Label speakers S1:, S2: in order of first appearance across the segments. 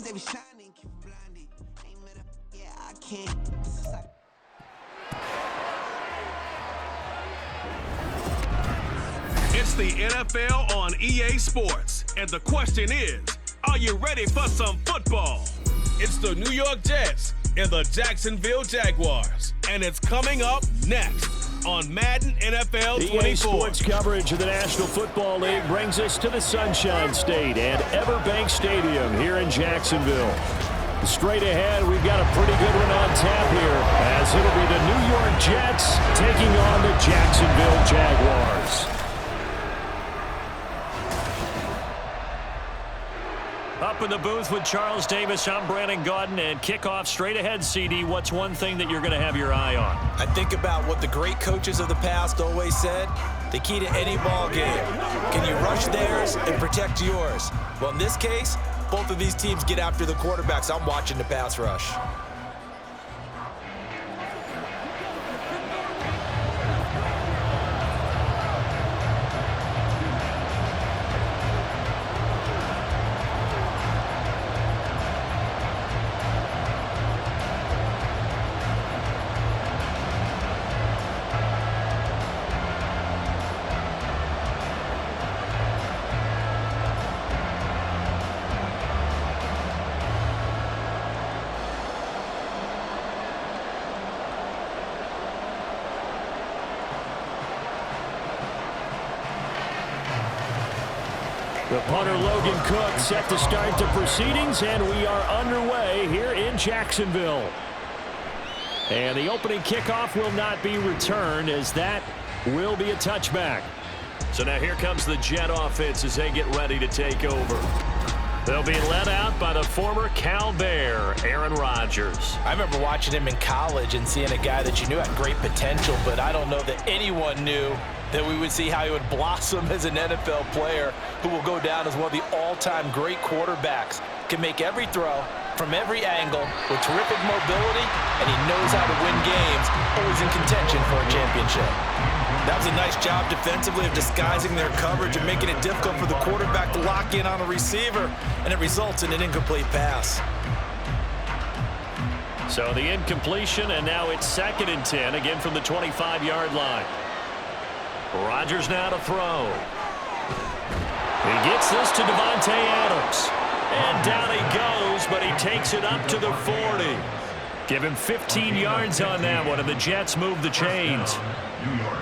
S1: they be shining, keep blinded. Ain't met up, yeah, I can't.
S2: It's the NFL on EA Sports, and the question is, are you ready for some football? It's the New York Jets and the Jacksonville Jaguars, and it's coming up next on Madden NFL 24.
S3: EA Sports coverage of the National Football League brings us to the Sunshine State and Everbank Stadium here in Jacksonville. Straight ahead, we've got a pretty good one on tap here, as it'll be the New York Jets taking on the Jacksonville Jaguars. Up in the booth with Charles Davis, I'm Brandon Gaudin, and kickoff straight ahead, CD. What's one thing that you're going to have your eye on?
S4: I think about what the great coaches of the past always said. The key to any ball game. Can you rush theirs and protect yours? Well, in this case, both of these teams get after the quarterbacks. I'm watching the pass rush.
S3: The punter Logan Cook set to start the proceedings, and we are underway here in Jacksonville. And the opening kickoff will not be returned, as that will be a touchback. So now here comes the Jet offense as they get ready to take over. They'll be led out by the former Cal Bear, Aaron Rodgers.
S4: I remember watching him in college and seeing a guy that you knew had great potential, but I don't know that anyone knew that we would see how he would blossom as an NFL player who will go down as one of the all-time great quarterbacks. Can make every throw from every angle with terrific mobility, and he knows how to win games, always in contention for a championship. That was a nice job defensively of disguising their coverage and making it difficult for the quarterback to lock in on a receiver, and it results in an incomplete pass.
S3: So the incompletion, and now it's 2nd and 10, again from the 25-yard line. Rodgers now to throw. He gets this to Devontae Adams. And down he goes, but he takes it up to the 40. Give him 15 yards on that one, and the Jets move the chains.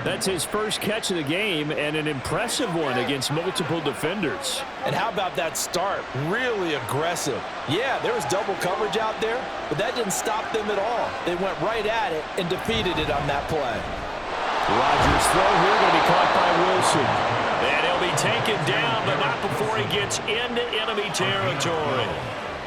S3: That's his first catch of the game, and an impressive one against multiple defenders.
S4: And how about that start? Really aggressive. Yeah, there was double coverage out there, but that didn't stop them at all. They went right at it and defeated it on that play.
S3: Rodgers' throw here going to be caught by Wilson. And he'll be taken down, but not before he gets into enemy territory.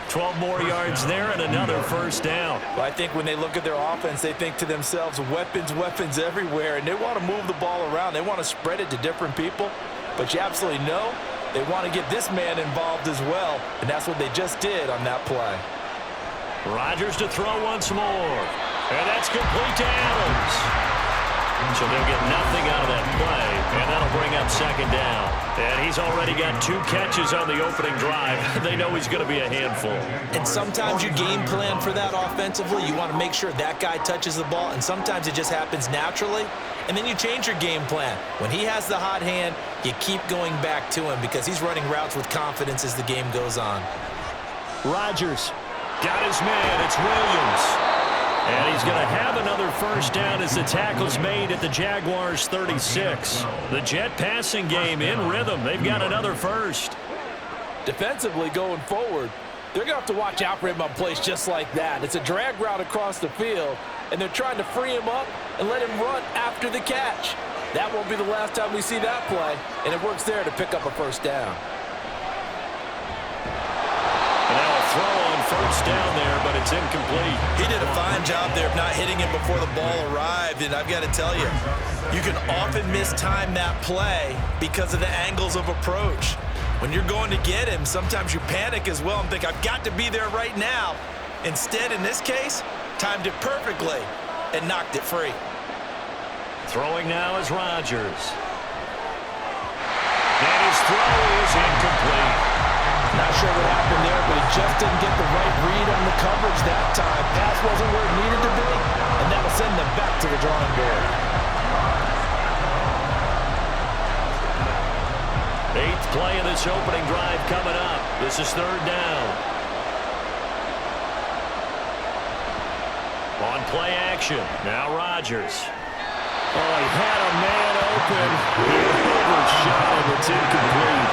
S3: 12 more yards there and another first down.
S4: Well, I think when they look at their offense, they think to themselves, weapons, weapons everywhere, and they want to move the ball around. They want to spread it to different people, but you absolutely know they want to get this man involved as well, and that's what they just did on that play.
S3: Rodgers to throw once more, and that's complete to Adams. So they'll get nothing out of that play, and that'll bring up 2nd down. And he's already got 2 catches on the opening drive. They know he's going to be a handful.
S4: And sometimes you game plan for that offensively. You want to make sure that guy touches the ball, and sometimes it just happens naturally. And then you change your game plan. When he has the hot hand, you keep going back to him because he's running routes with confidence as the game goes on.
S3: Rodgers got his man. It's Williams. And he's going to have another first down as the tackle's made at the Jaguars' 36. The Jet passing game in rhythm. They've got another first.
S4: Defensively going forward, they're going to have to watch out for him on plays just like that. It's a drag route across the field, and they're trying to free him up and let him run after the catch. That won't be the last time we see that play, and it works there to pick up a first down.
S3: And now a throw on first down there, but it's incomplete.
S4: He did a fine job there of not hitting him before the ball arrived, and I've got to tell you, you can often mistime that play because of the angles of approach. When you're going to get him, sometimes you panic as well and think, I've got to be there right now. Instead, in this case, timed it perfectly and knocked it free.
S3: Throwing now is Rodgers. And his throw is incomplete.
S4: Not sure what happened there, but he just didn't get the right read on the coverage that time. Pass wasn't where it needed to be, and that'll send them back to the drawing board.
S3: 8th play of this opening drive coming up. This is 3rd down. On play action, now Rodgers. Oh, he had a man open. He overshot him. It's incomplete.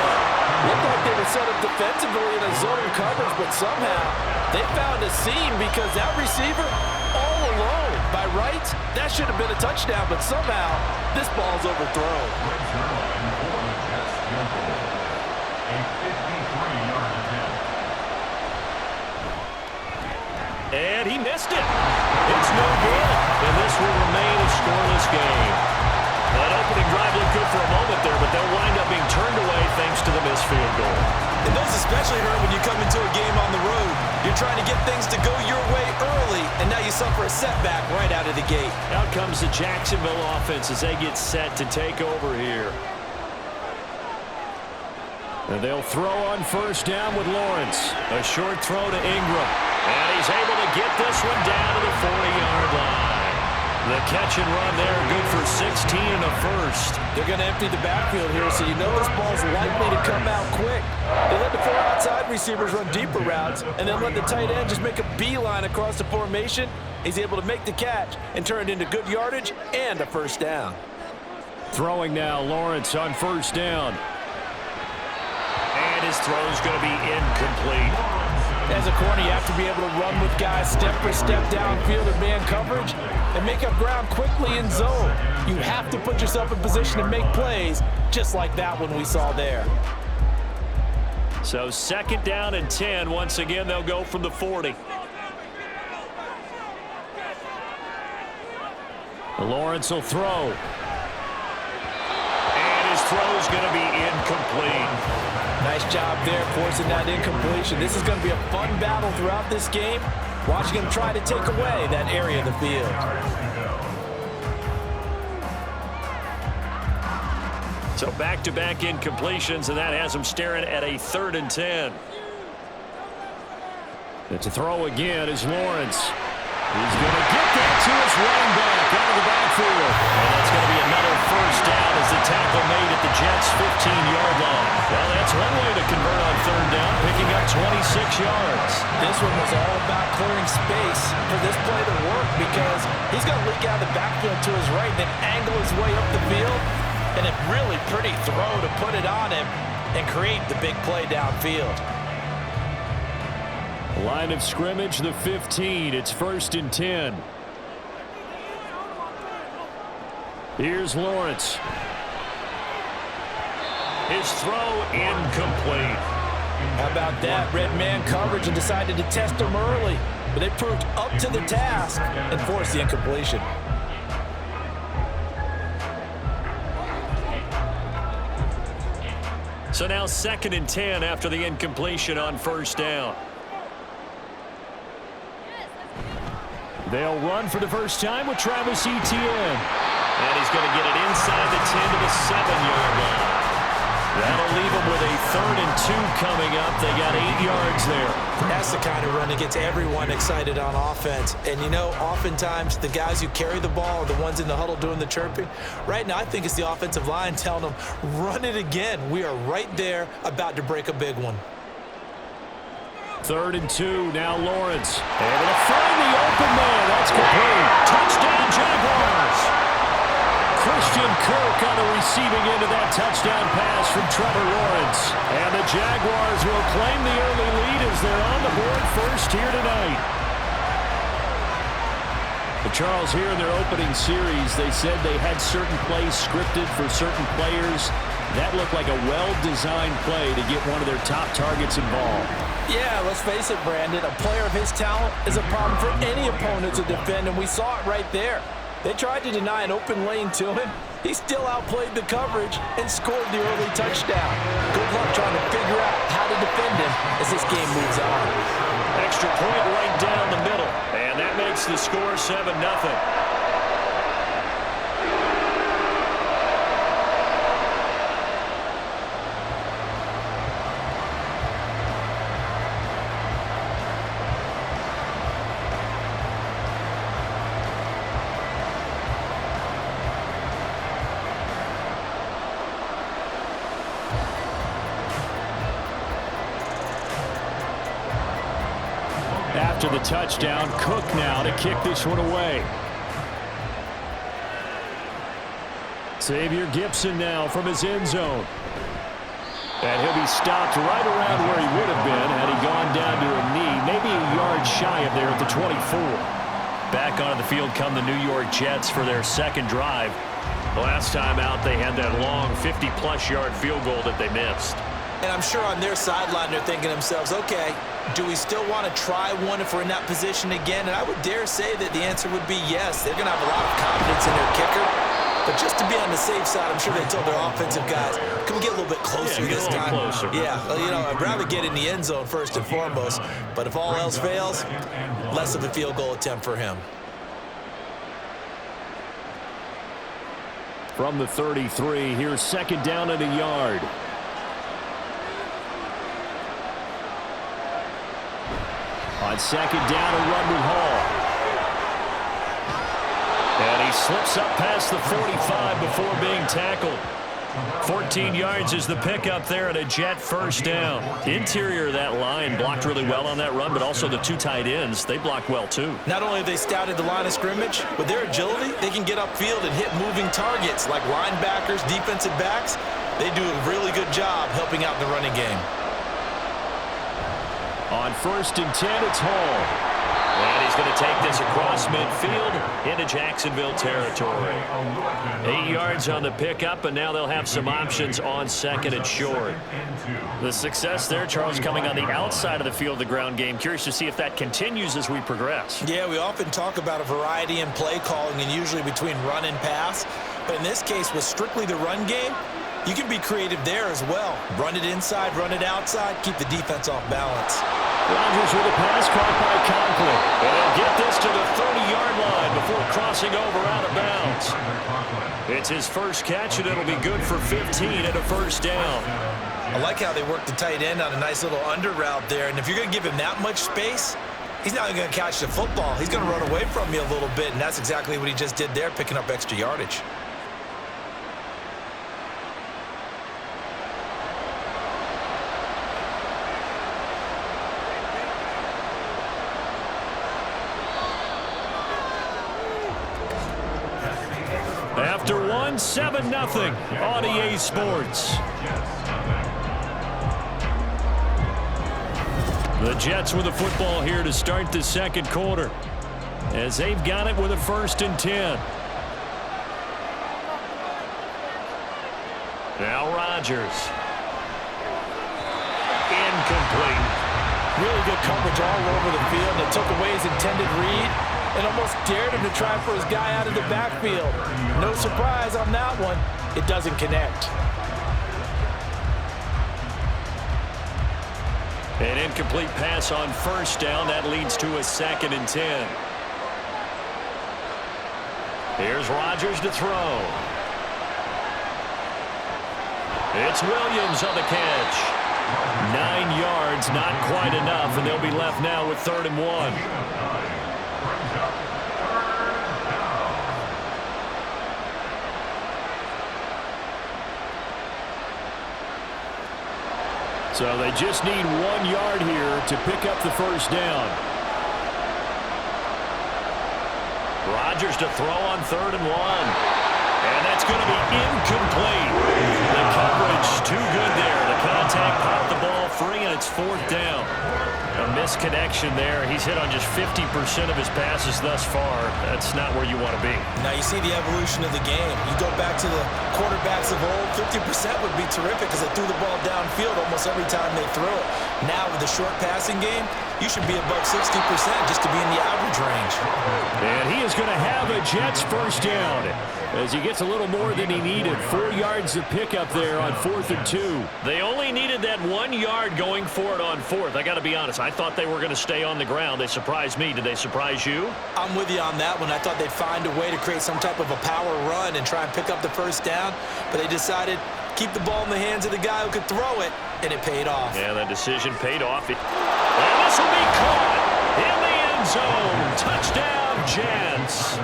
S4: Looked like they were set up defensively in a zone coverage, but somehow they found a seam because that receiver all alone. By rights, that should have been a touchdown, but somehow this ball's overthrown.
S3: And he missed it. It's no good. And this will remain a scoreless game. That opening drive looked good for a moment there, but they'll wind up being turned away thanks to the missed field goal.
S4: And those especially hurt when you come into a game on the road. You're trying to get things to go your way early, and now you suffer a setback right out of the gate.
S3: Out comes the Jacksonville offense as they get set to take over here. And they'll throw on 1st down with Lawrence. A short throw to Ingram. And he's able to get this one down to the 40-yard line. The catch and run there, good for 16 and a first.
S4: They're going to empty the backfield here, so you know this ball's likely to come out quick. They let the 4 outside receivers run deeper routes, and then let the tight end just make a beeline across the formation. He's able to make the catch and turn it into good yardage and a 1st down.
S3: Throwing now, Lawrence on 1st down. And his throw's going to be incomplete.
S4: As a corner, you have to be able to run with guys step for step downfield in man coverage and make up ground quickly in zone. You have to put yourself in position to make plays, just like that one we saw there.
S3: So 2nd down and 10. Once again, they'll go from the 40. Lawrence will throw. And his throw's going to be incomplete.
S4: Nice job there forcing that incompletion. This is going to be a fun battle throughout this game. Watching him try to take away that area of the field.
S3: So back-to-back incompletions, and that has him staring at a 3rd and 10. And to throw again is Lawrence. He's going to get that to his running back out of the backfield. And that's going to be another 1st down as the tackle made at the Jets' 15-yard line. Well, that's one way to convert on 3rd down, picking up 26 yards.
S4: This one was all about clearing space for this play to work because he's going to leak out of the backfield to his right, then angle his way up the field. And a really pretty throw to put it on him and create the big play downfield.
S3: Line of scrimmage, the 15. It's 1st and 10. Here's Lawrence. His throw incomplete.
S4: How about that? Red man coverage and decided to test him early. But they proved up to the task and forced the incompletion.
S3: So now 2nd and 10 after the incompletion on 1st down. They'll run for the first time with Travis Etienne. And he's going to get it inside the 10 to the 7-yard line. That'll leave them with a 3rd and 2 coming up. They got 8 yards there.
S4: That's the kind of run that gets everyone excited on offense. And, you know, oftentimes the guys who carry the ball are the ones in the huddle doing the chirping. Right now, I think it's the offensive line telling them, run it again. We are right there about to break a big one.
S3: 3rd and 2, now Lawrence. Able to find the open man. That's complete. Touchdown, Jaguars. Christian Kirk on the receiving end of that touchdown pass from Trevor Lawrence. And the Jaguars will claim the early lead as they're on the board first here tonight. But Charles, here in their opening series, they said they had certain plays scripted for certain players. That looked like a well-designed play to get one of their top targets involved.
S4: Yeah, let's face it, Brandon. A player of his talent is a problem for any opponent to defend, and we saw it right there. They tried to deny an open lane to him. He still outplayed the coverage and scored the early touchdown. Good luck trying to figure out how to defend him as this game moves on.
S3: Extra point right down the middle, and that makes the score 7-0. after the touchdown. Cook now to kick this one away. Xavier Gipson now from his end zone. And he'll be stopped right around where he would have been had he gone down to a knee, maybe a yard shy of there at the 24. Back onto the field come the New York Jets for their second drive. Last time out, they had that long 50-plus yard field goal that they missed.
S4: And I'm sure on their sideline they're thinking to themselves, okay, do we still want to try one if we're in that position again? And I would dare say that the answer would be yes. They're going to have a lot of confidence in their kicker. But just to be on the safe side, I'm sure they told their offensive guys, can we get a little bit closer this time?
S3: Closer.
S4: Yeah, well, you know, I'd rather get in the end zone first and foremost. But if all else fails, less of a field goal attempt for him.
S3: From the 33, here's second down and a yard. On second down, a run with Hall. And he slips up past the 45 before being tackled. 14 yards is the pickup there at a Jet first down. The interior of that line blocked really well on that run, but also the two tight ends, they blocked well too.
S4: Not only have they scouted the line of scrimmage, with their agility, they can get upfield and hit moving targets like linebackers, defensive backs. They do a really good job helping out the running game.
S3: On first and 10, it's Hall. And he's going to take this across midfield into Jacksonville territory. 8 yards on the pickup, and now they'll have some options on second and short. The success there, Charles, coming on the outside of the field, the ground game. Curious to see if that continues as we progress.
S4: Yeah, we often talk about a variety in play calling and usually between run and pass. But in this case, with strictly the run game, you can be creative there as well. Run it inside, run it outside, keep the defense off balance.
S3: Rodgers with a pass caught by Conklin. And they'll get this to the 30-yard line before crossing over out of bounds. It's his first catch, and it'll be good for 15 and a first down.
S4: I like how they work the tight end on a nice little under route there. And if you're going to give him that much space, he's not going to catch the football. He's going to run away from you a little bit, and that's exactly what he just did there, picking up extra yardage.
S3: After one, 7-0 on EA Sports. The Jets with the football here to start the second quarter, as they've got it with a first and 10. Now Rodgers. Incomplete.
S4: Really good coverage all over the field. It took away his intended read and almost dared him to try for his guy out of the backfield. No surprise on that one. It doesn't connect.
S3: An incomplete pass on first down. That leads to a second and 10. Here's Rodgers to throw. It's Williams on the catch. 9 yards, not quite enough, and they'll be left now with 3rd and 1. So they just need 1 yard here to pick up the first down. Rodgers to throw on 3rd and 1. And that's going to be incomplete. The coverage too good there. The contact popped the ball free, and it's 4th down. A misconnection there. He's hit on just 50% of his passes thus far. That's not where you want to be.
S4: Now you see the evolution of the game. You go back to the quarterbacks of old, 50% would be terrific because they threw the ball downfield almost every time they threw it. Now with the short passing game, you should be above 60% just to be in the average range.
S3: And he is going to have a Jets first down as he gets a little more than he needed. 4 yards of pickup there on 4th and 2. They only needed that 1 yard going for it on 4th. I got to be honest. I thought they were going to stay on the ground. They surprised me. Did they surprise you?
S4: I'm with you on that one. I thought they'd find a way to create some type of a power run and try and pick up the first down, but they decided keep the ball in the hands of the guy who could throw it, and it paid off.
S3: Yeah, that decision paid off. And this will be caught in the end zone. Touchdown, Jets.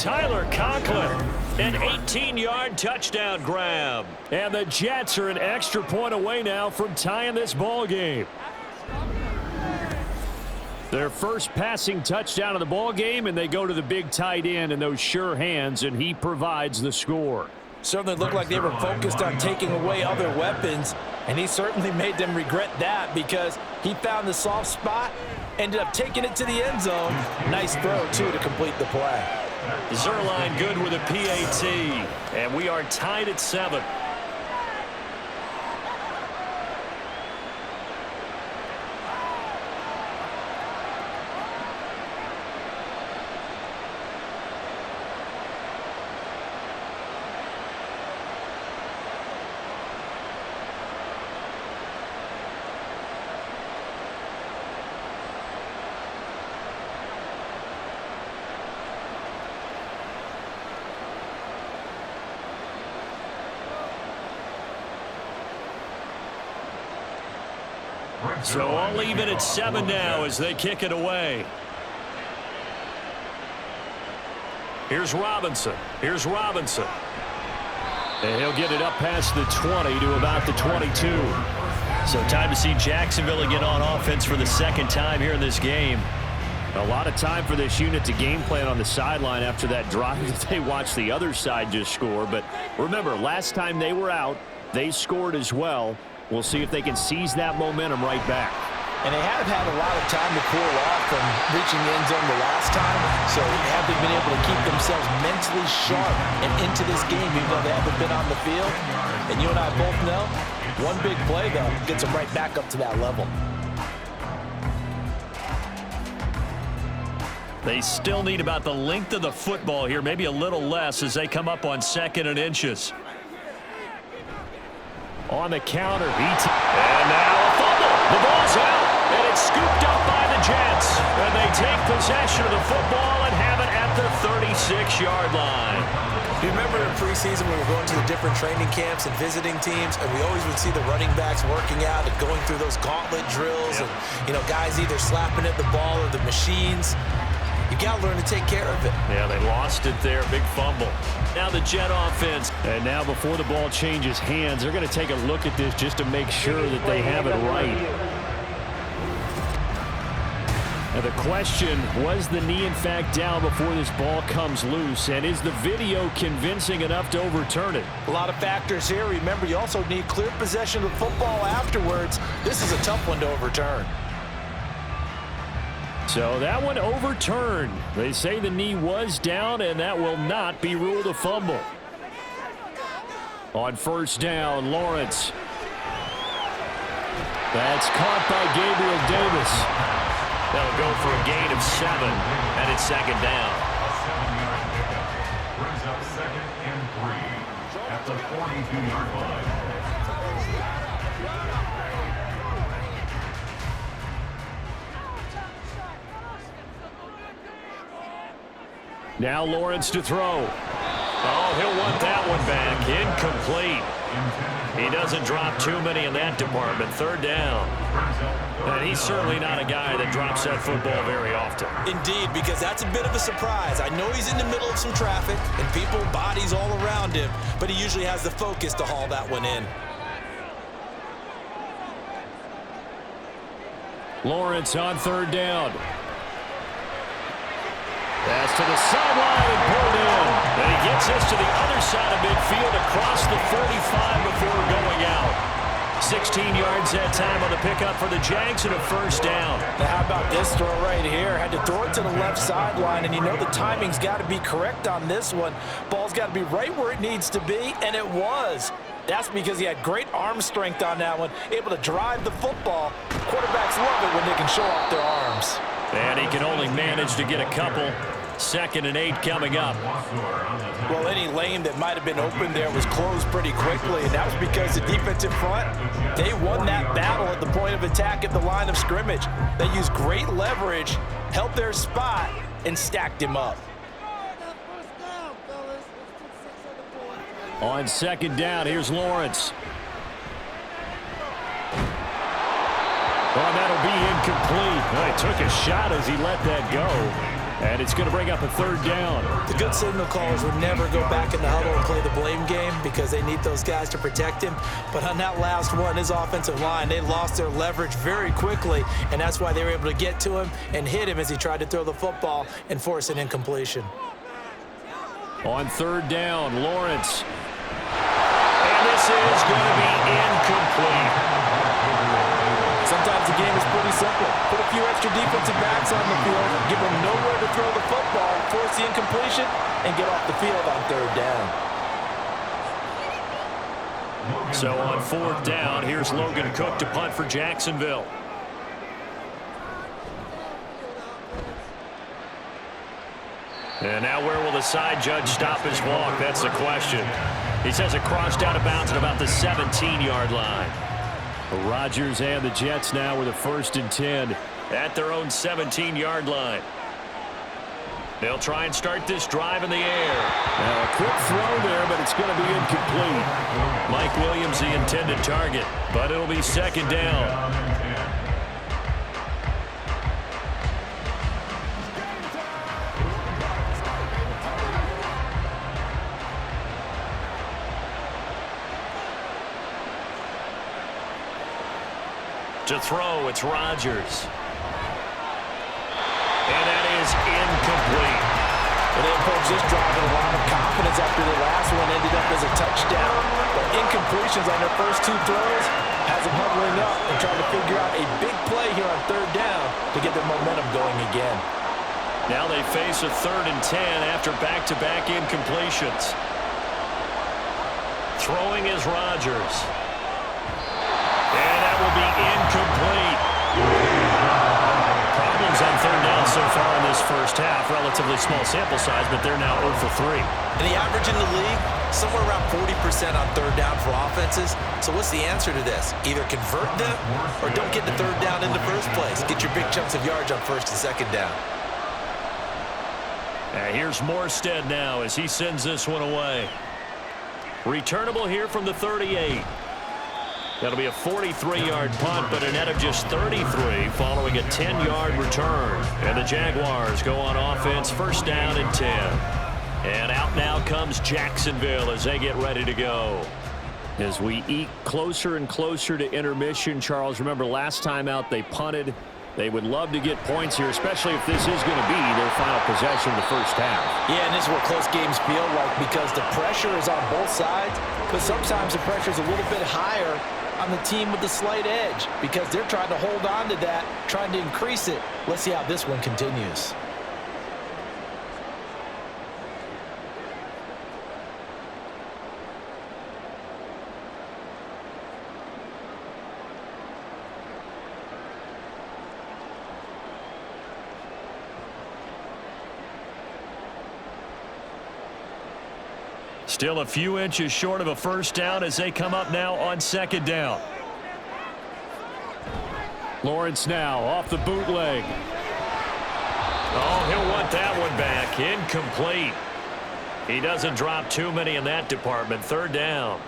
S3: Tyler Conklin, an 18-yard touchdown grab. And the Jets are an extra point away now from tying this ball game. Their first passing touchdown of the ball game, and they go to the big tight end in those sure hands, and he provides the score.
S4: Certainly looked like they were focused on taking away other weapons, and he certainly made them regret that because he found the soft spot, ended up taking it to the end zone. Nice throw, too, to complete the play.
S3: Zerline good with a PAT, and we are tied at 7. So I'll leave it at 7 now as they kick it away. Here's Robinson. Here's Robinson. And he'll get it up past the 20 to about the 22.
S5: So time to see Jacksonville get on offense for the second time here in this game.
S3: A lot of time for this unit to game plan on the sideline after that drive that they watched the other side just score. But remember, last time they were out, they scored as well. We'll see if they can seize that momentum right back.
S4: And they have had a lot of time to cool off from reaching the end zone the last time, so have they been able to keep themselves mentally sharp and into this game even though they haven't been on the field? And you and I both know, one big play, though, gets them right back up to that level.
S5: They still need about the length of the football here, maybe a little less as they come up on 2nd and inches.
S3: On the counter, and now a fumble. The ball's out, and it's scooped up by the Jets. And they take possession of the football and have it at the 36-yard line.
S6: Do you remember in preseason when we were going to the different training camps and visiting teams, and we always would see the running backs working out and going through those gauntlet drills, and guys either slapping at the ball or the machines. You got to learn to take care of it.
S3: Yeah, they lost it there. Big fumble. Now the Jet offense. And now before the ball changes hands, they're going to take a look at this just to make sure that they have it right. Now the question, was the knee in fact down before this ball comes loose? And is the video convincing enough to overturn it?
S4: A lot of factors here. Remember, you also need clear possession of the football afterwards. This is a tough one to overturn.
S3: So that one overturned. They say the knee was down, and that will not be ruled a fumble. On first down, Lawrence. That's caught by Gabriel Davis.
S5: They'll go for a gain of 7, and it's 2nd down.
S7: Brings up 2nd and 3 at the 42-yard line.
S3: Now Lawrence to throw. Oh, he'll want that one back. Incomplete. He doesn't drop too many in that department. 3rd down. And he's certainly not a guy that drops that football very often.
S6: Indeed, because that's a bit of a surprise. I know he's in the middle of some traffic and people, bodies all around him, but he usually has the focus to haul that one in.
S3: Lawrence on 3rd down. Pass to the sideline and pulled in. And he gets us to the other side of midfield across the 35 before going out. 16 yards that time on the pickup for the Jags and a 1st down.
S4: Now how about this throw right here? Had to throw it to the left sideline, and you know the timing's got to be correct on this one. Ball's got to be right where it needs to be, and it was. That's because he had great arm strength on that one, able to drive the football. Quarterbacks love it when they can show off their arms.
S3: And he can only manage to get a couple. 2nd and 8 coming up.
S4: Well, any lane that might have been open there was closed pretty quickly, and that was because the defensive front, they won that battle at the point of attack at the line of scrimmage. They used great leverage, held their spot, and stacked him up.
S3: On 2nd down, here's Lawrence. Well, that'll be incomplete. Well, he took a shot as he let that go. And it's going to bring up a third down.
S6: The good signal callers would never go back in the huddle and play the blame game because they need those guys to protect him. But on that last one, his offensive line, they lost their leverage very quickly, and that's why they were able to get to him and hit him as he tried to throw the football and force an incompletion.
S3: On third down, Lawrence. And this is going to be incomplete.
S6: Sometimes the game is pretty simple. Put a few extra defensive backs on the field, give them nowhere to throw the football, force the incompletion, and get off the field on third down.
S3: So on fourth down, here's Logan Cook to punt for Jacksonville. And now where will the side judge stop his walk? That's the question. He says it crossed out of bounds at about the 17-yard line. Rodgers and the Jets now with a 1st and 10 at their own 17-yard line. They'll try and start this drive in the air. Now a quick throw there, but it's going to be incomplete. Mike Williams the intended target, but it'll be 2nd down. To throw, it's Rodgers. And that is incomplete.
S6: Well, they approached this drive with a lot of confidence after the last one ended up as a touchdown. But incompletions on their first 2 throws has them huddling up and trying to figure out a big play here on third down to get their momentum going again.
S3: Now they face a 3rd and 10 after back-to-back incompletions. Throwing is Rodgers. And that will be incomplete. Problems on third down so far in this first half. Relatively small sample size, but they're now 0 for 3.
S6: And the average in the league, somewhere around 40% on third down for offenses. So what's the answer to this? Either convert them or don't get the third down in the first place. Get your big chunks of yards on 1st and 2nd down.
S3: Here's Morstead now as he sends this one away. Returnable here from the 38. That'll be a 43-yard punt, but a net of just 33 following a 10-yard return. And the Jaguars go on offense, 1st down and 10. And out now comes Jacksonville as they get ready to go. As we eke closer and closer to intermission, Charles, remember last time out they punted. They would love to get points here, especially if this is going to be their final possession of the first half.
S6: Yeah, and this is what close games feel like because the pressure is on both sides, but sometimes the pressure is a little bit higher on the team with the slight edge because they're trying to hold on to that, trying to increase it. Let's see how this one continues.
S3: Still a few inches short of a first down as they come up now on 2nd down. Lawrence now off the bootleg. Oh, he'll want that one back. Incomplete. He doesn't drop too many in that department. 3rd down.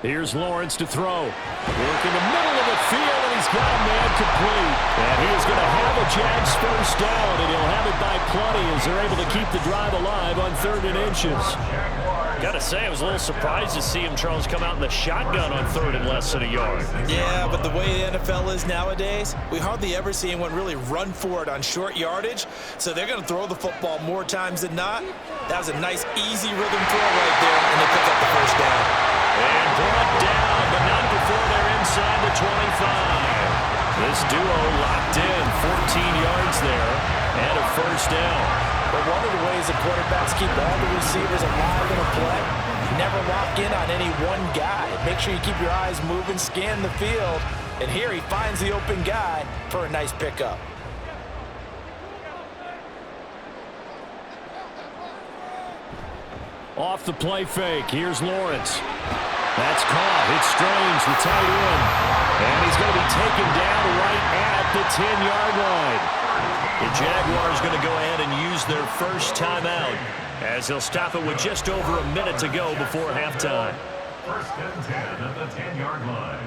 S3: Here's Lawrence to throw. Work in the middle of the field, and he's got a man complete. And he is going to have a Jags first down, and he'll have it by plenty as they're able to keep the drive alive on 3rd and inches. Got to say, I was a little surprised to see him, Charles, come out in the shotgun on 3rd and less than a yard.
S6: Yeah, but the way the NFL is nowadays, we hardly ever see anyone really run for it on short yardage. So they're going to throw the football more times than not. That was a nice, easy rhythm throw right there, and they pick up the first down.
S3: And brought down, but not before they're inside the 25. This duo locked in, 14 yards there, and a first down.
S6: But one of the ways the quarterbacks keep all the receivers alive in a play, never lock in on any one guy. Make sure you keep your eyes moving, scan the field, and here he finds the open guy for a nice pickup.
S3: Off the play fake, here's Lawrence. That's caught. It's Strange, the tight end. And he's going to be taken down right at the 10-yard line.
S5: The Jaguars going to go ahead and use their first timeout as they'll stop it with just over a minute to go before halftime.
S7: First and 10 at the 10-yard line.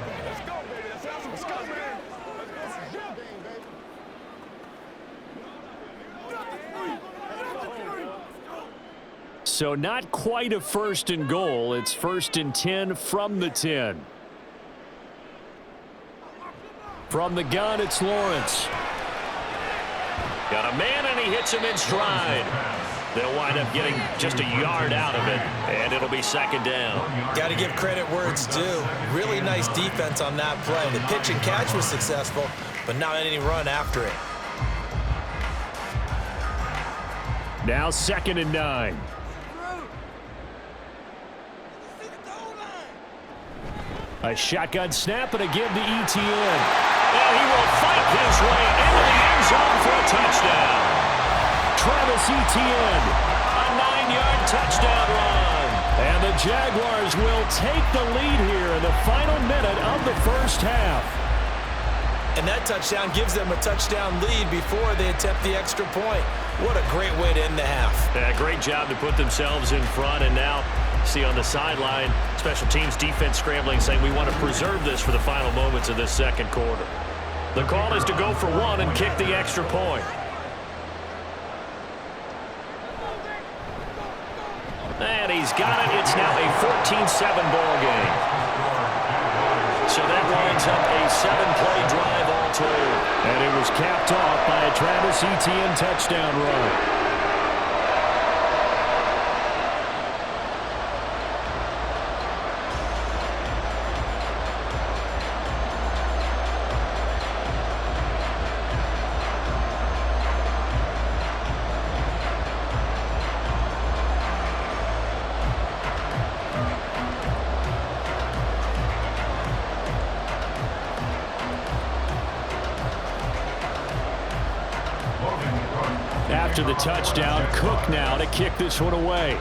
S3: So not quite a first and goal. It's first and 10 from the 10. From the gun, it's Lawrence.
S5: Got a man, and he hits him in stride. They'll wind up getting just a yard out of it, and it'll be second down.
S6: Got to give credit where it's due. Really nice defense on that play. The pitch and catch was successful, but not any run after it.
S3: Now second and 9. A shotgun snap and a give to Etienne.
S5: And he will fight his way into the end zone for a touchdown.
S3: Travis Etienne,
S5: A 9-yard touchdown run.
S3: and the Jaguars will take the lead here in the final minute of the first half.
S6: And that touchdown gives them a touchdown lead before they attempt the extra point. What a great way to end the half.
S5: Yeah, great job to put themselves in front, and now see on the sideline, special teams defense scrambling, saying we want to preserve this for the final moments of this second quarter. The call is to go for one and kick the extra point. And he's got it. It's now a 14-7 ball game. So that winds up a 7-play drive all told.
S3: And it was capped off by a Travis Etienne touchdown run. After the touchdown, Cook now to kick this one away.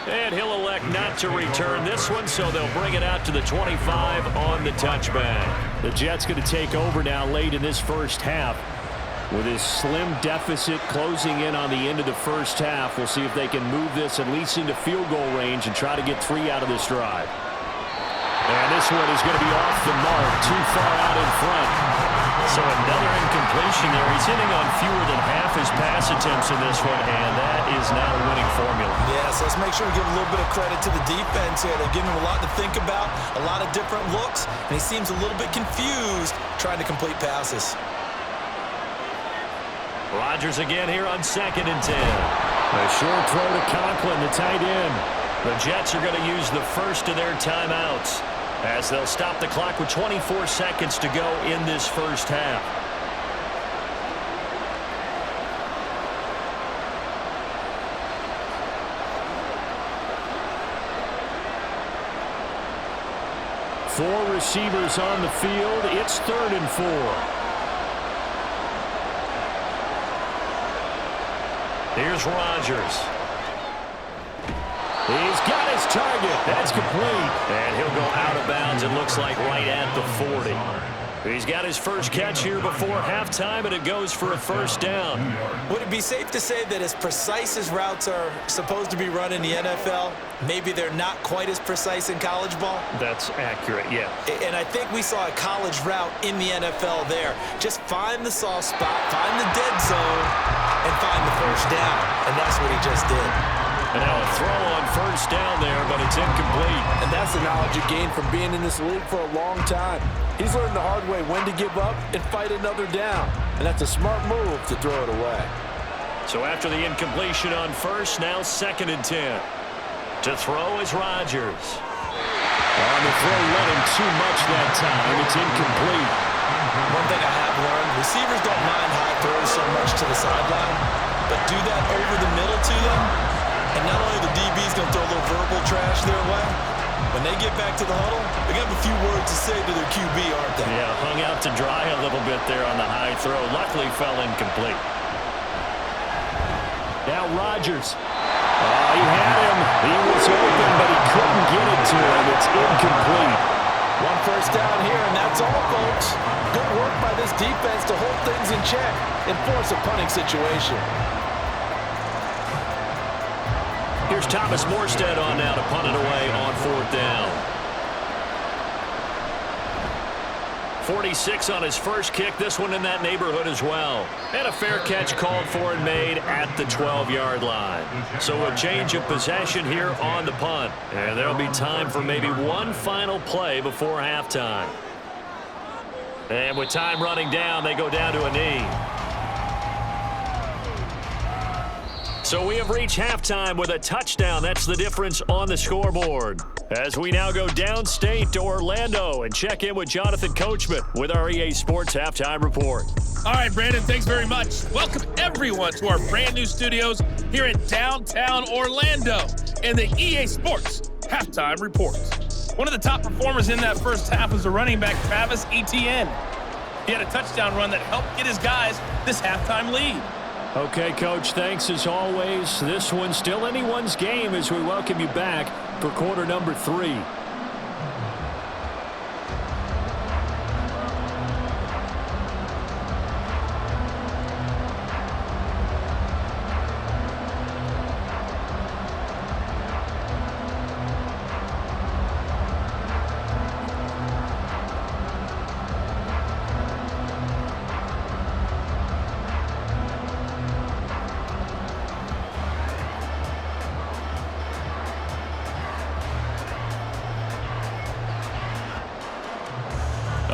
S5: And he'll elect not to return this one, so they'll bring it out to the 25 on the touchback.
S3: The Jets going to take over now late in this first half. With his slim deficit closing in on the end of the first half, we'll see if they can move this at least into field goal range and try to get 3 out of this drive. And this one is going to be off the mark, too far out in front.
S5: So another incompletion there. He's hitting on fewer than half his pass attempts in this one, and that is not a winning formula.
S6: Yes, let's make sure we give a little bit of credit to the defense here. They're giving him a lot to think about, a lot of different looks, and he seems a little bit confused trying to complete passes.
S5: Rodgers again here on second and 10.
S3: A short throw to Conklin, the tight end.
S5: The Jets are going to use the first of their timeouts as they'll stop the clock with 24 seconds to go in this first half.
S3: Four receivers on the field. It's 3rd and 4.
S5: Here's Rodgers.
S3: He's got his target. That's complete.
S5: And he'll go out of bounds, it looks like, right at the 40. He's got his first catch here before halftime, and it goes for a first down.
S6: Would it be safe to say that as precise as routes are supposed to be run in the NFL, maybe they're not quite as precise in college ball?
S5: That's accurate, yeah.
S6: And I think we saw a college route in the NFL there. Just find the soft spot, find the dead zone, and find the first down. And that's what he just did.
S5: And now a throw on first down there, but it's incomplete.
S8: And that's the knowledge you gain from being in this league for a long time. He's learned the hard way when to give up and fight another down. And that's a smart move to throw it away.
S5: So after the incompletion on first, now second and 10. To throw is Rodgers.
S3: On the throw, let him too much that time. It's incomplete.
S6: One thing I have learned, receivers don't mind high throws so much to the sideline, but do that over the middle to them, and not only the DB's going to throw a little verbal trash their way, when they get back to the huddle, they got a few words to say to their QB, aren't they?
S5: Yeah, hung out to dry a little bit there on the high throw. Luckily fell incomplete.
S3: Now Rodgers. He had him. He was open, but he couldn't get it to him. It's incomplete.
S6: One first down here, and that's all, folks. Good work by this defense to hold things in check and force a punting situation.
S5: Here's Thomas Morstead on now to punt it away on 4th down. 46 on his first kick. This one in that neighborhood as well. And a fair catch called for and made at the 12-yard line. So a change of possession here on the punt. And there'll be time for maybe one final play before halftime. And with time running down, they go down to a knee. So we have reached halftime with a touchdown. That's the difference on the scoreboard. As we now go downstate to Orlando and check in with Jonathan Coachman with our EA Sports Halftime Report.
S9: All right, Brandon, thanks very much. Welcome, everyone, to our brand new studios here in downtown Orlando and the EA Sports Halftime Report. One of the top performers in that first half was the running back, Travis Etienne. He had a touchdown run that helped get his guys this halftime lead.
S3: Okay, Coach, thanks as always. This one's still anyone's game as we welcome you back for quarter number 3.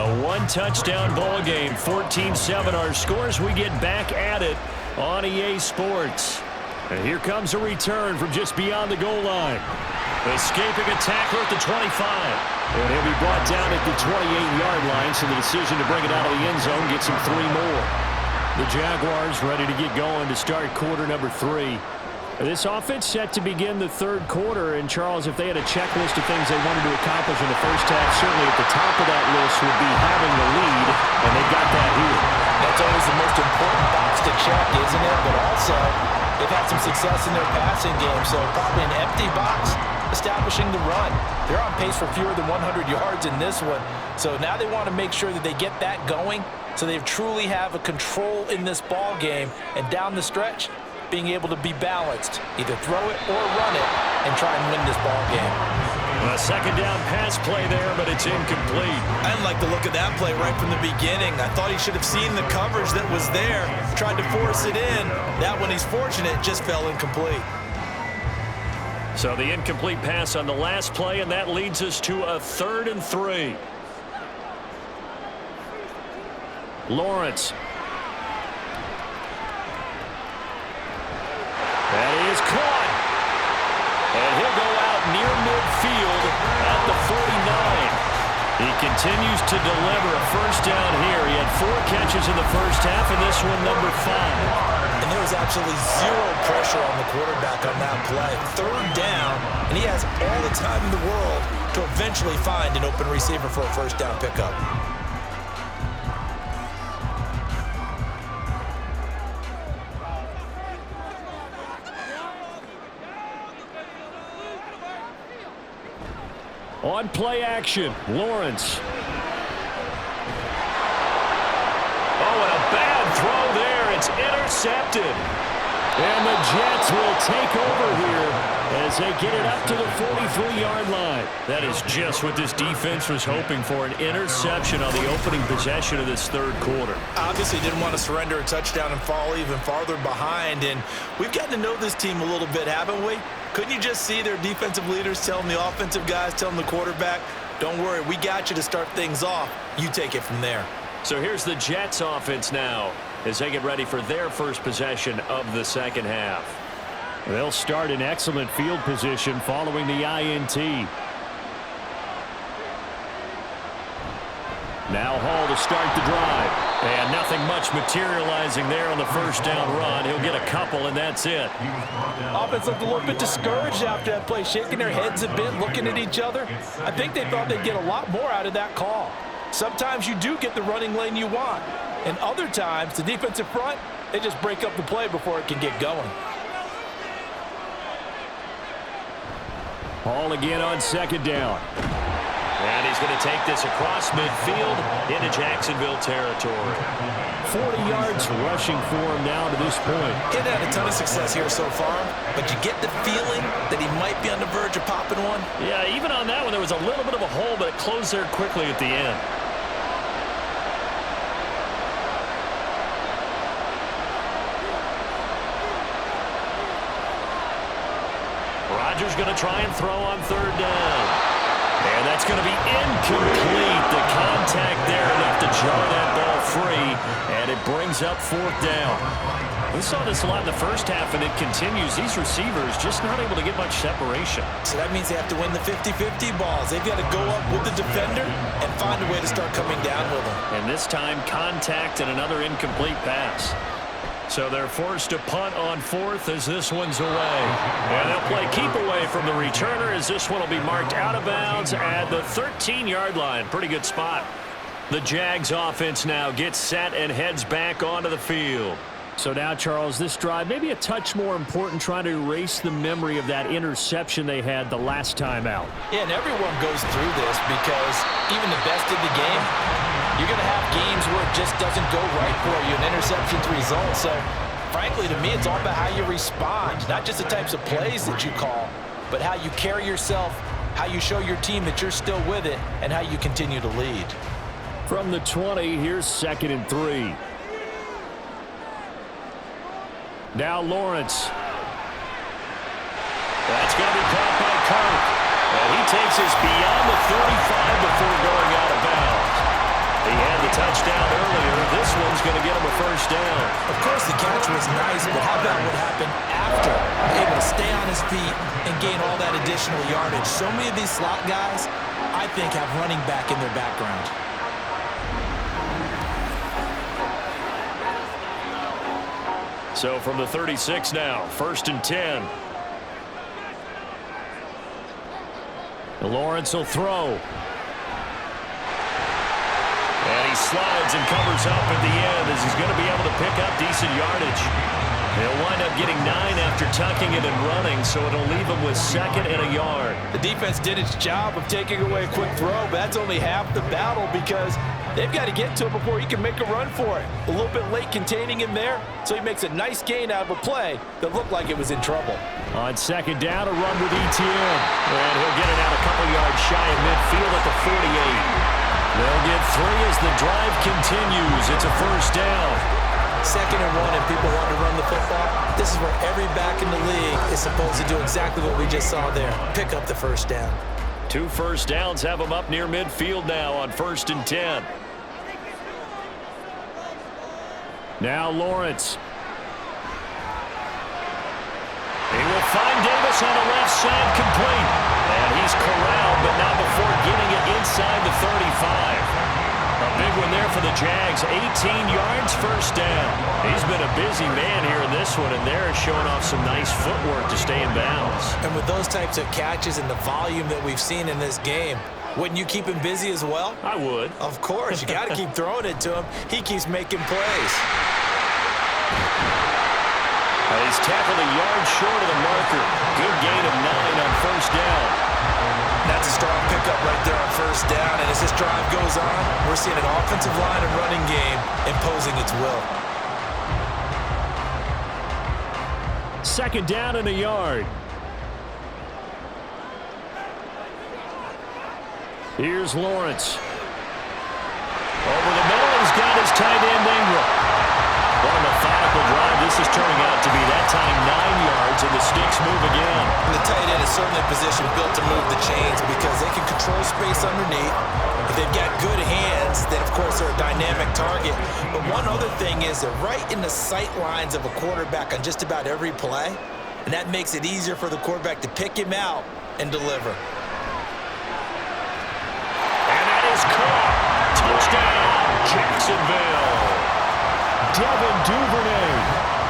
S3: A one-touchdown ball game, 14-7 our scores. We get back at it on EA Sports. And here comes a return from just beyond the goal line. Escaping a tackler at the 25. And he'll be brought down at the 28-yard line, so the decision to bring it out of the end zone gets him 3 more. The Jaguars ready to get going to start quarter number 3. This offense set to begin the third quarter, and Charles, if they had a checklist of things they wanted to accomplish in the first half, certainly at the top of that list would be having the lead, and they got that here.
S6: That's always the most important box to check, isn't it? But also, they've had some success in their passing game, so probably an empty box establishing the run. They're on pace for fewer than 100 yards in this one, so now they want to make sure that they get that going so they truly have a control in this ball game, and down the stretch, being able to be balanced, either throw it or run it, and try and win this ball game.
S5: A second down pass play there, but it's incomplete.
S6: I didn't like the look of that play right from the beginning. I thought he should have seen the coverage that was there, tried to force it in. That one, he's fortunate, just fell incomplete.
S5: So the incomplete pass on the last play, and that leads us to a 3rd and 3. Lawrence. That is caught. And he'll go out near midfield at the 49. He continues to deliver a first down here. He had 4 catches in the first half, and this one number 5.
S6: And there was absolutely zero pressure on the quarterback on that play. 3rd down, and he has all the time in the world to eventually find an open receiver for a first down pickup.
S3: On play action, Lawrence.
S5: Oh, and a bad throw there. It's intercepted.
S3: And the Jets will take over here as they get it up to the 43-yard line.
S5: That is just what this defense was hoping for, an interception on the opening possession of this third quarter.
S6: Obviously didn't want to surrender a touchdown and fall even farther behind, and we've gotten to know this team a little bit, haven't we? Couldn't you just see their defensive leaders telling the offensive guys, telling the quarterback, don't worry, we got you to start things off. You take it from there.
S5: So here's the Jets offense now as they get ready for their first possession of the second half.
S3: They'll start in excellent field position following the INT. Now Hall to start the drive. And nothing much materializing there on the first down run. He'll get a couple, and that's it.
S6: Offense looked a little bit discouraged after that play, shaking their heads a bit, looking at each other. I think they thought they'd get a lot more out of that call. Sometimes you do get the running lane you want. And other times, the defensive front, they just break up the play before it can get going.
S3: Ball again on second down.
S5: And he's going to take this across midfield into Jacksonville territory.
S3: 40 yards rushing for him now to this point.
S6: He's had a ton of success here so far, but you get the feeling that he might be on the verge of popping one.
S5: Yeah, even on that one, there was a little bit of a hole, but it closed there quickly at the end. Rodgers going to try and throw on third down. And that's going to be incomplete. The contact there enough to jar that ball free, and it brings up fourth down. We saw this a lot in the first half, and it continues. These receivers just not able to get much separation.
S6: So that means they have to win the 50-50 balls. They've got to go up with the defender and find a way to start coming down with them.
S5: And this time, contact and another incomplete pass. So they're forced to punt on fourth as this one's away. And they'll play keep away from the returner as this one will be marked out of bounds at the 13-yard line. Pretty good spot. The Jags offense now gets set and heads back onto the field.
S3: So now, Charles, this drive maybe a touch more important, trying to erase the memory of that interception they had the last time out.
S6: Yeah, and everyone goes through this because even the best of the game, you're going to have games where it just doesn't go right for you, an interception's result. So, frankly, to me, it's all about how you respond, not just the types of plays that you call, but how you carry yourself, how you show your team that you're still with it, and how you continue to lead.
S3: From the 20, here's 2nd and 3. Now Lawrence.
S5: That's going to be caught by Kirk. And he takes us beyond the 35 before going out of bounds. He had the touchdown earlier. This one's going to get him a first down.
S6: Of course, the catch was nice, but how about what happened after? Able to stay on his feet and gain all that additional yardage. So many of these slot guys, I think, have running back in their background.
S5: So from the 36 now, 1st and 10.
S3: Lawrence will throw.
S5: And he slides and covers up at the end as he's going to be able to pick up decent yardage. They'll wind up getting 9 after tucking it and running, so it'll leave them with 2nd and a yard.
S6: The defense did its job of taking away a quick throw, but that's only half the battle because they've got to get to him before he can make a run for it. A little bit late containing him there, so he makes a nice gain out of a play that looked like it was in trouble.
S3: On 2nd down, a run with ETN.
S5: And he'll get it out a couple yards shy of midfield at the 48. They'll get 3 as the drive continues. It's a first down.
S6: 2nd and 1 and people want to run the football. This is where every back in the league is supposed to do exactly what we just saw there. Pick up the first down.
S5: 2 first downs have them up near midfield now on 1st and 10.
S3: Now Lawrence.
S5: He will find Davis on the left side complete. And he's corralled, but not before getting it inside the 35. A big one there for the Jags. 18 yards, first down. He's been a busy man here in this one, and they're showing off some nice footwork to stay in bounds.
S6: And with those types of catches and the volume that we've seen in this game, wouldn't you keep him busy as well?
S5: I would.
S6: Of course. You got to keep throwing it to him. He keeps making plays.
S5: He's tackled a yard short of the marker. Good gain of 9 on first down.
S6: That's a strong pickup right there on first down. And as this drive goes on, we're seeing an offensive line and running game imposing its will.
S3: 2nd down and a yard. Here's Lawrence.
S5: Over the middle, he's got his tight end Ingram. What a methodical drive. This is turning out to be that time 9 yards, and the sticks move again.
S6: And the tight end is certainly a position built to move the chains because they can control space underneath. If they've got good hands, then, of course, they're a dynamic target. But one other thing is they're right in the sight lines of a quarterback on just about every play, and that makes it easier for the quarterback to pick him out and deliver.
S5: And that is caught. Touchdown, Jacksonville.
S3: Devin Duvernay.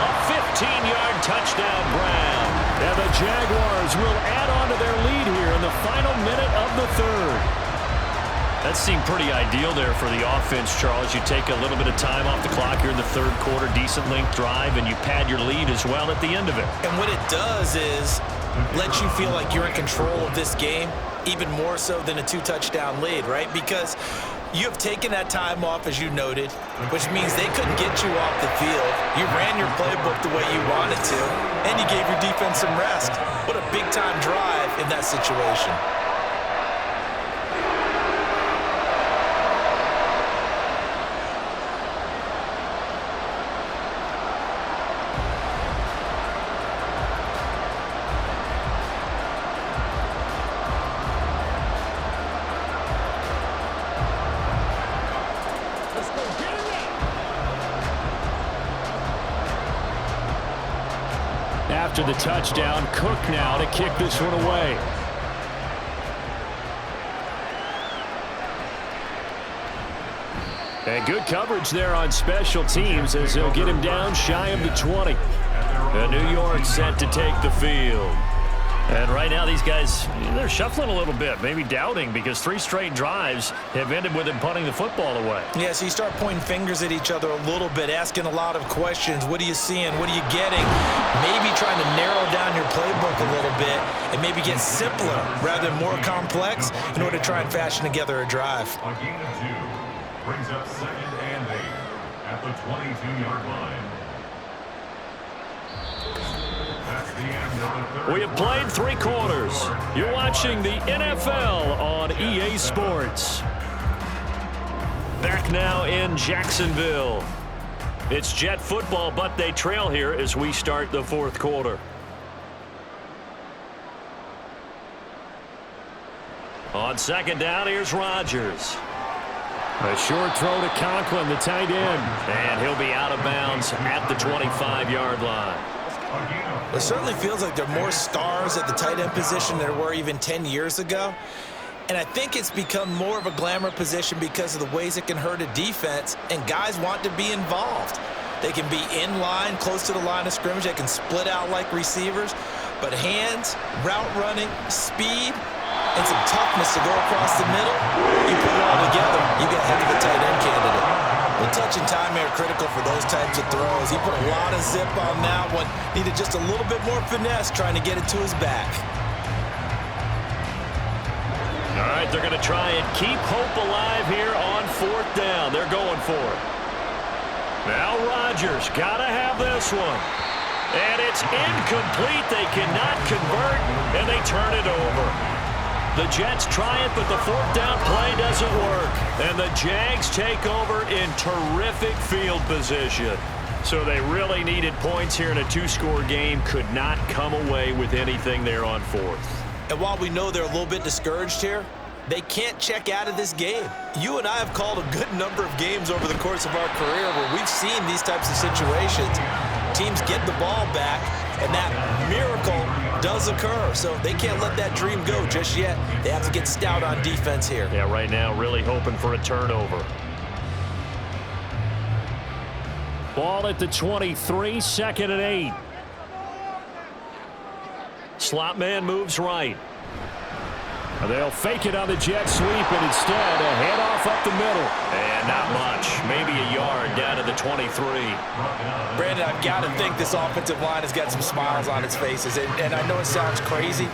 S5: A 15-yard touchdown, Brown.
S3: And the Jaguars will add on to their lead here in the final minute of the 3rd.
S5: That seemed pretty ideal there for the offense, Charles. You take a little bit of time off the clock here in the 3rd quarter, decent length drive, and you pad your lead as well at the end of it.
S6: And what it does is lets you feel like you're in control of this game, even more so than a 2-touchdown lead, right? Because you have taken that time off, as you noted, which means they couldn't get you off the field. You ran your playbook the way you wanted to, and you gave your defense some rest. What a big-time drive in that situation.
S3: After the touchdown, Cook now to kick this one away. And good coverage there on special teams as they'll get him down shy of the 20. And New York set to take the field.
S5: And right now these guys, they're shuffling a little bit, maybe doubting, because 3 straight drives have ended with them punting the football away.
S6: Yeah, so you start pointing fingers at each other a little bit, asking a lot of questions. What are you seeing? What are you getting? Maybe trying to narrow down your playbook a little bit and maybe get simpler rather than more complex in order to try and fashion together a drive.
S7: A gain of 2 brings up 2nd and 8 at the 22-yard line.
S3: We have played 3 quarters. You're watching the NFL on EA Sports. Back now in Jacksonville. It's Jet football, but they trail here as we start the 4th quarter. On 2nd down, here's Rodgers. A short throw to Conklin, the tight end. And he'll be out of bounds at the 25-yard line.
S6: It certainly feels like there are more stars at the tight end position than there were even 10 years ago. And I think it's become more of a glamour position because of the ways it can hurt a defense, and guys want to be involved. They can be in line, close to the line of scrimmage. They can split out like receivers. But hands, route running, speed, and some toughness to go across the middle, you put it all together, you get head of a tight end candidate. The touch and time are critical for those types of throws. He put a lot of zip on that one. Needed just a little bit more finesse trying to get it to his back.
S3: All right, they're going to try and keep hope alive here on 4th down. They're going for it. Now Rodgers got to have this one. And it's incomplete. They cannot convert, and they turn it over. The Jets try it, but the 4th down play doesn't work. And the Jags take over in terrific field position. So they really needed points here in a 2-score game. Could not come away with anything there on 4th.
S6: And while we know they're a little bit discouraged here, they can't check out of this game. You and I have called a good number of games over the course of our career where we've seen these types of situations. Teams get the ball back, and that miracle does occur. So they can't let that dream go just yet. They have to get stout on defense here.
S3: Yeah, right now really hoping for a turnover. Ball at the 23, 2nd and 8. Slot man moves right. They'll fake it on the jet sweep, and instead a handoff up the middle. And not much. Maybe a yard down to the 23.
S6: Brandon, I've got to think this offensive line has got some smiles on its faces. And I know it sounds crazy,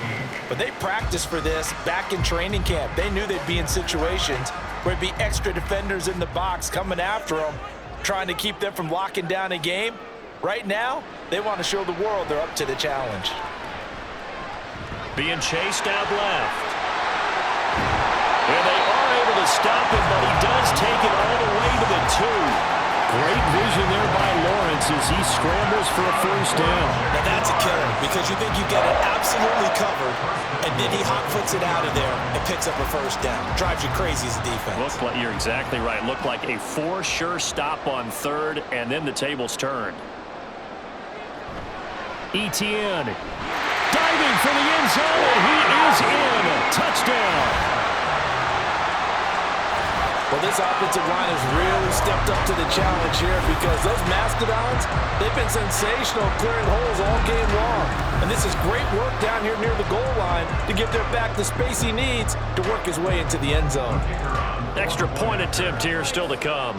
S6: but they practiced for this back in training camp. They knew they'd be in situations where there'd be extra defenders in the box coming after them, trying to keep them from locking down a game. Right now, they want to show the world they're up to the challenge.
S3: Being chased out left. And they are able to stop him, but he does take it all the way to the 2. Great vision there by Lawrence as he scrambles for a 1st down.
S6: Now that's a killer because you think you get it absolutely covered, and then he hot-foots it out of there and picks up a 1st down. Drives you crazy as a defense.
S3: Looked like, you're exactly right. Looked like a 4 sure stop on 3rd, and then the tables turned. Etienne diving for the end zone, and he is in. Touchdown.
S6: Well, this offensive line has really stepped up to the challenge here because those Mastodons, they've been sensational clearing holes all game long. And this is great work down here near the goal line to give their back the space he needs to work his way into the end zone.
S3: Extra point attempt here still to come.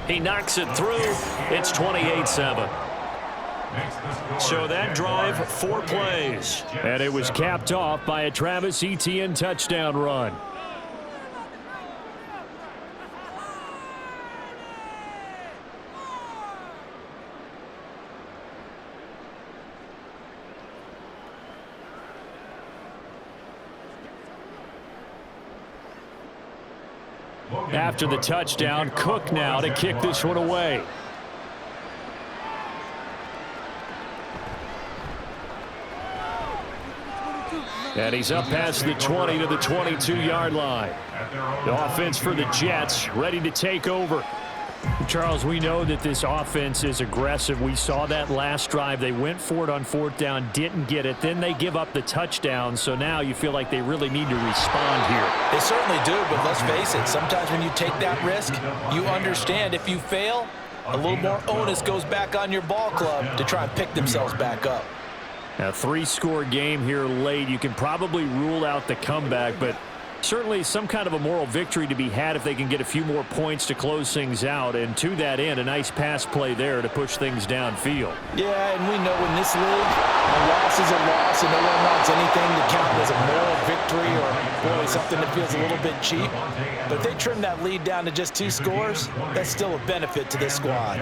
S3: He knocks it through. It's 28-7.
S5: So that drive, 4 plays.
S3: And it was capped off by a Travis Etienne touchdown run. After the touchdown, Cook now to kick this one away. And he's up past the 20 to the 22-yard line. The offense for the Jets ready to take over. Charles, we know that this offense is aggressive. We saw that last drive. They went for it on 4th down, didn't get it. Then they give up the touchdown. So now you feel like they really need to respond here.
S4: They certainly do, but let's face it. Sometimes when you take that risk, you understand if you fail, a little more onus goes back on your ball club to try and pick themselves back up.
S3: A 3-score game here late. You can probably rule out the comeback, but certainly some kind of a moral victory to be had if they can get a few more points to close things out. And to that end, a nice pass play there to push things downfield.
S4: Yeah, and we know in this league, a loss is a loss, and no one wants anything to count as a moral victory or really something that feels a little bit cheap. But if they trim that lead down to just 2 scores, that's still a benefit to this squad.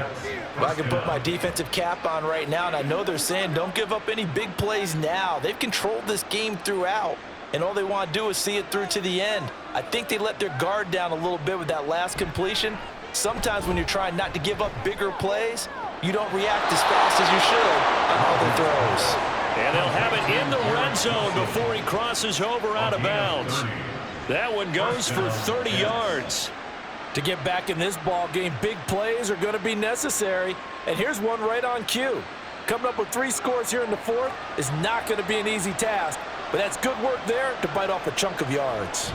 S4: Well, I can put my defensive cap on right now, and I know they're saying don't give up any big plays now. They've controlled this game throughout, and all they want to do is see it through to the end. I think they let their guard down a little bit with that last completion. Sometimes when you're trying not to give up bigger plays, you don't react as fast as you should on other throws.
S5: And they'll have it in the red zone before he crosses over out of bounds. That one goes for 30 yards.
S6: To get back in this ball game, big plays are going to be necessary. And here's one right on cue. Coming up with 3 scores here in the 4th is not going to be an easy task, but that's good work there to bite off a chunk of yards.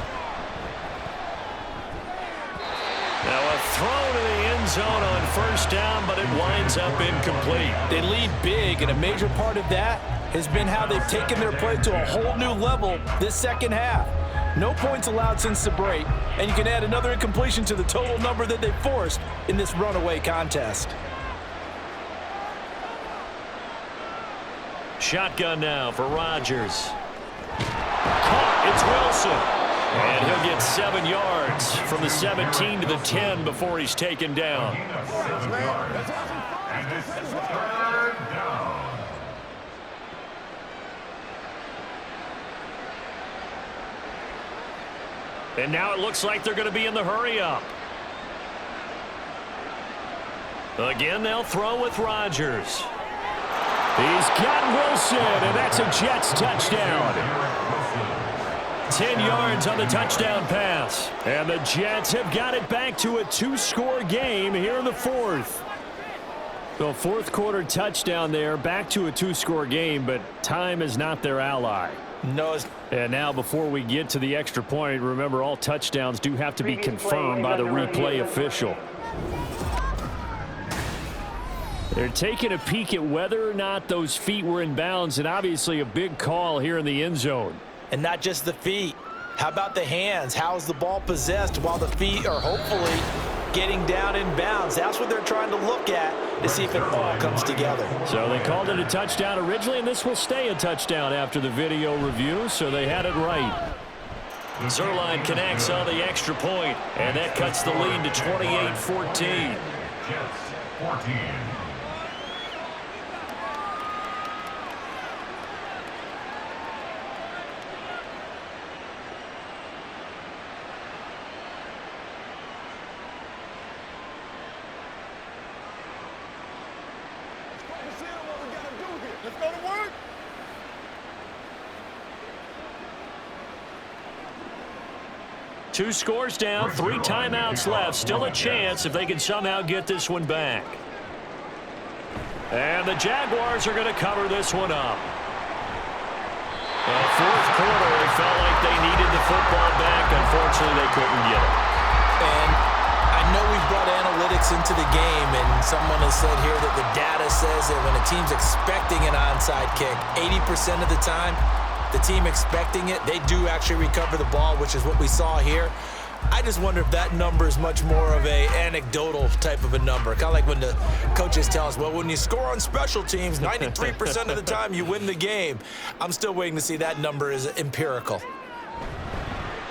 S5: Now a throw to the end zone on 1st down, but it winds up incomplete.
S6: They lead big, and a major part of that has been how they've taken their play to a whole new level this second half. No points allowed since the break, and you can add another incompletion to the total number that they forced in this runaway contest.
S5: Shotgun now for Rodgers. Caught, it's Wilson. And he'll get 7 yards from the 17 to the 10 before he's taken down.
S7: And this is 3rd down.
S5: And now it looks like they're going to be in the hurry-up. Again, they'll throw with Rodgers.
S3: He's got Wilson, and that's a Jets touchdown.
S5: 10 yards on the touchdown pass.
S3: And the Jets have got it back to a 2-score game here in the 4th. So 4th quarter touchdown there, back to a 2-score game, but time is not their ally.
S4: No.
S3: And now before we get to the extra point, remember all touchdowns do have to be confirmed by the replay official. They're taking a peek at whether or not those feet were in bounds, and obviously a big call here in the end zone.
S4: And not just the feet. How about the hands? How is the ball possessed while the feet are hopefully getting down in bounds? That's what they're trying to look at to see if it all comes together.
S3: So they called it a touchdown originally, and this will stay a touchdown after the video review, so they had it right.
S5: Zerline connects on the extra point, and that cuts the lead to 28-14.
S7: Jets 14.
S9: Let's go to work.
S5: Two scores down, 3 timeouts left. Still a chance if they can somehow get this one back. And the Jaguars are going to cover this one up. Well, 4th quarter, it felt like they needed the football back. Unfortunately, they couldn't get it.
S6: And I know we've brought analytics into the game, and someone has said here that the data says that when a team's expecting an onside kick, 80% of the time, the team expecting it, they do actually recover the ball, which is what we saw here. I just wonder if that number is much more of a anecdotal type of a number. Kind of like when the coaches tell us, well, when you score on special teams, 93% of the time you win the game. I'm still waiting to see that number is empirical.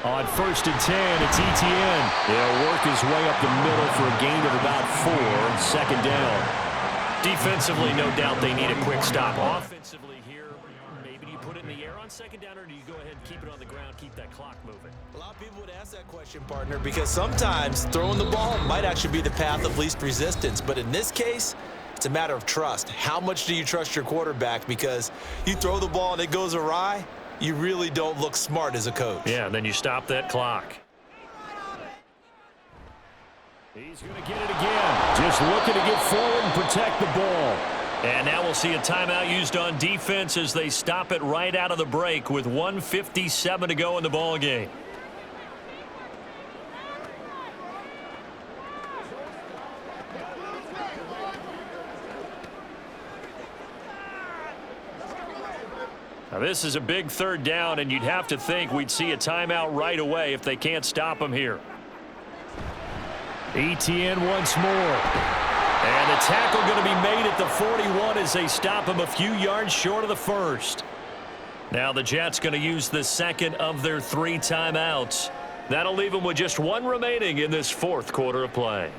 S3: On 1st and 10, it's Etienne. He'll work his way up the middle for a gain of about 4. 2nd down.
S5: Defensively, no doubt they need a quick stop. Offensively here, maybe do you put it in the air on 2nd down, or do you go ahead and keep it on the ground, keep that clock moving?
S6: A lot of people would ask that question, partner, because sometimes throwing the ball might actually be the path of least resistance. But in this case, it's a matter of trust. How much do you trust your quarterback? Because you throw the ball and it goes awry, you really don't look smart as a coach.
S5: Yeah, and then you stop that clock.
S3: He's going to get it again. Just looking to get forward and protect the ball.
S5: And now we'll see a timeout used on defense as they stop it right out of the break with 1:57 to go in the ball game. Now this is a big 3rd down, and you'd have to think we'd see a timeout right away if they can't stop him here.
S3: Etienne once more.
S5: And the tackle going to be made at the 41 as they stop him a few yards short of the 1st. Now the Jets going to use the 2nd of their 3 timeouts. That'll leave them with just 1 remaining in this 4th quarter of play.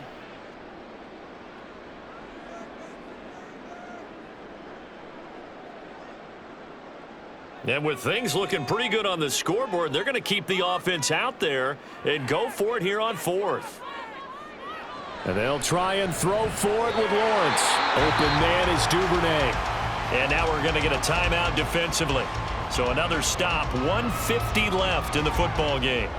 S5: And with things looking pretty good on the scoreboard, they're going to keep the offense out there and go for it here on 4th.
S3: And they'll try and throw for it with Lawrence. Open man is Duvernay.
S5: And now we're going to get a timeout defensively. So another stop, 1:50 left in the football game.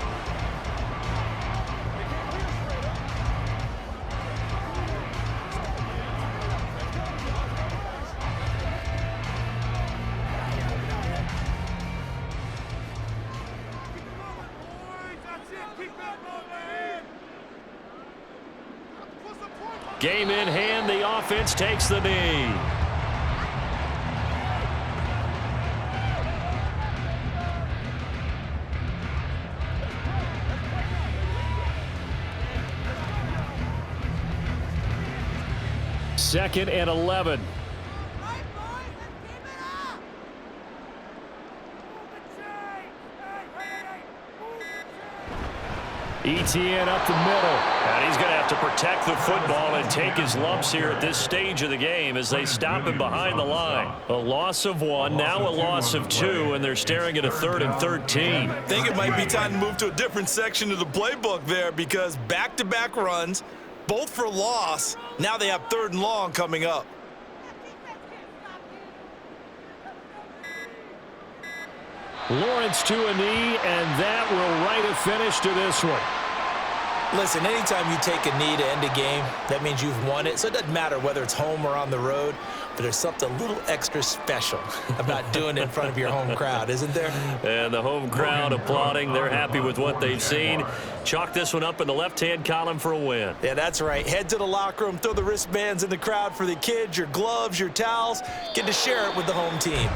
S5: Game in hand, the offense takes the knee.
S3: Second and 11. Etienne up the middle.
S5: And he's going to have to protect the football and take his lumps here at this stage of the game as they stop him behind the line. A loss of 1, now a loss of 2, and they're staring at a 3rd and 13.
S6: I think it might be time to move to a different section of the playbook there, because back-to-back runs, both for loss. Now they have 3rd and long coming up.
S3: Lawrence to a knee, and that will write a finish to this one.
S6: Listen, anytime you take a knee to end a game, that means you've won it. So it doesn't matter whether it's home or on the road, but there's something a little extra special about doing it in front of your home crowd, isn't there?
S5: And the home crowd applauding. They're happy with what they've seen. Chalk this one up in the left-hand column for a win.
S6: Yeah, that's right. Head to the locker room, throw the wristbands in the crowd for the kids, your gloves, your towels. Get to share it with the home team.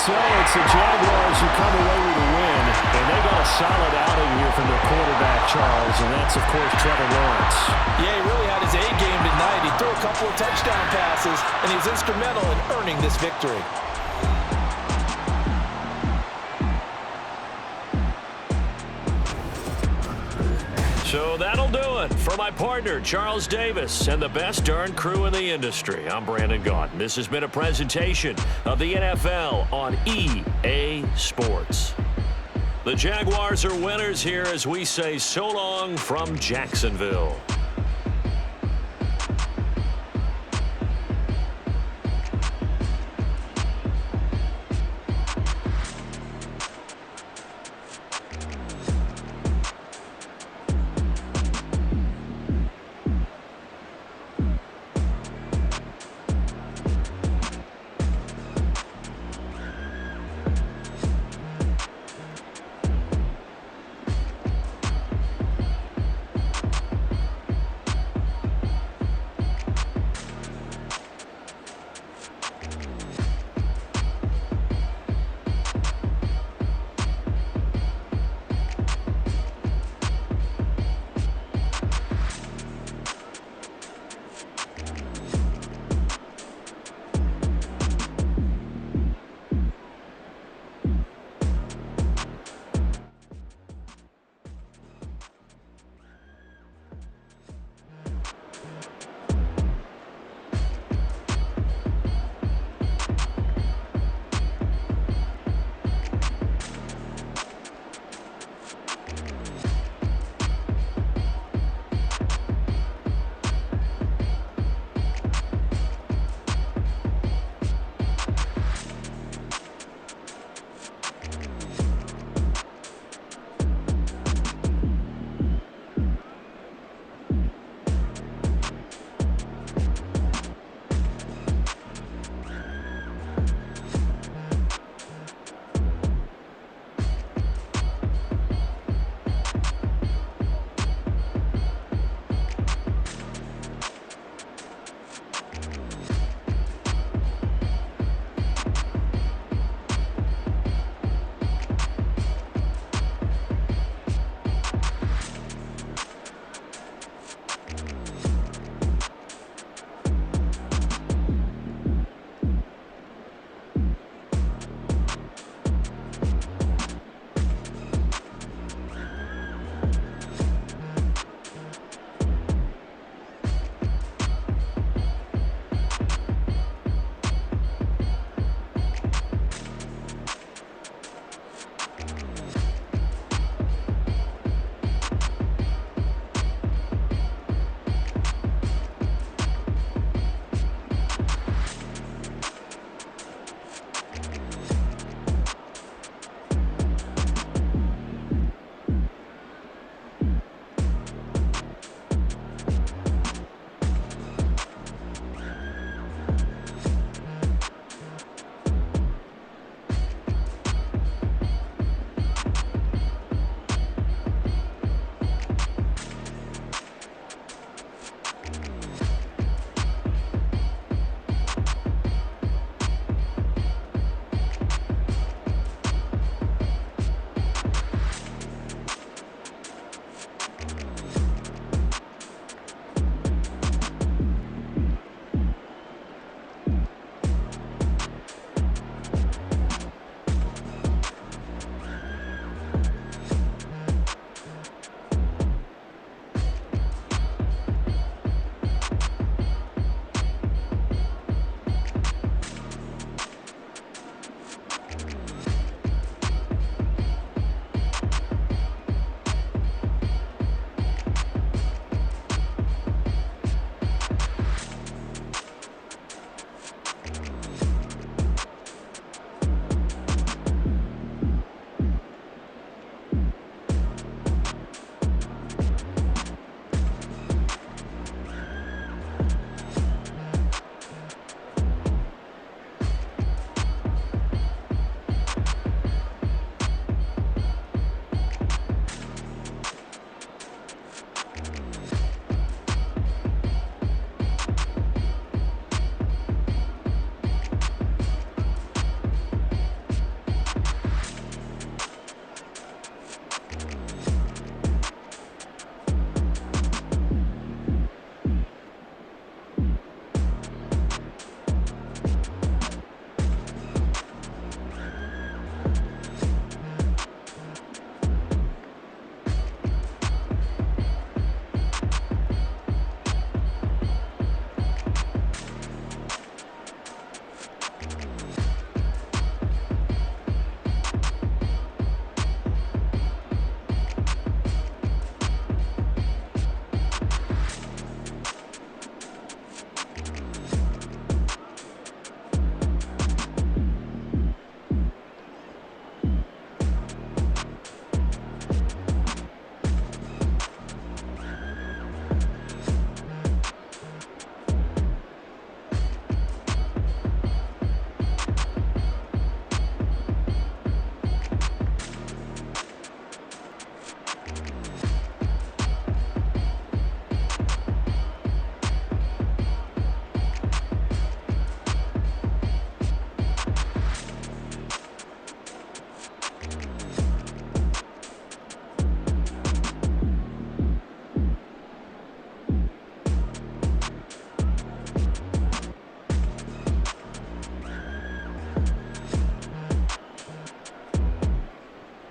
S3: So it's the Jaguars who come away with a win, and they got a solid outing here from their quarterback, Charles, and that's, of course, Trevor Lawrence.
S6: Yeah, he really had his A game tonight. He threw a couple of touchdown passes, and he was instrumental in earning this victory.
S5: So that'll do it for my partner, Charles Davis, and the best darn crew in the industry. I'm Brandon Gaudin. This has been a presentation of the NFL on EA Sports. The Jaguars are winners here as we say so long from Jacksonville.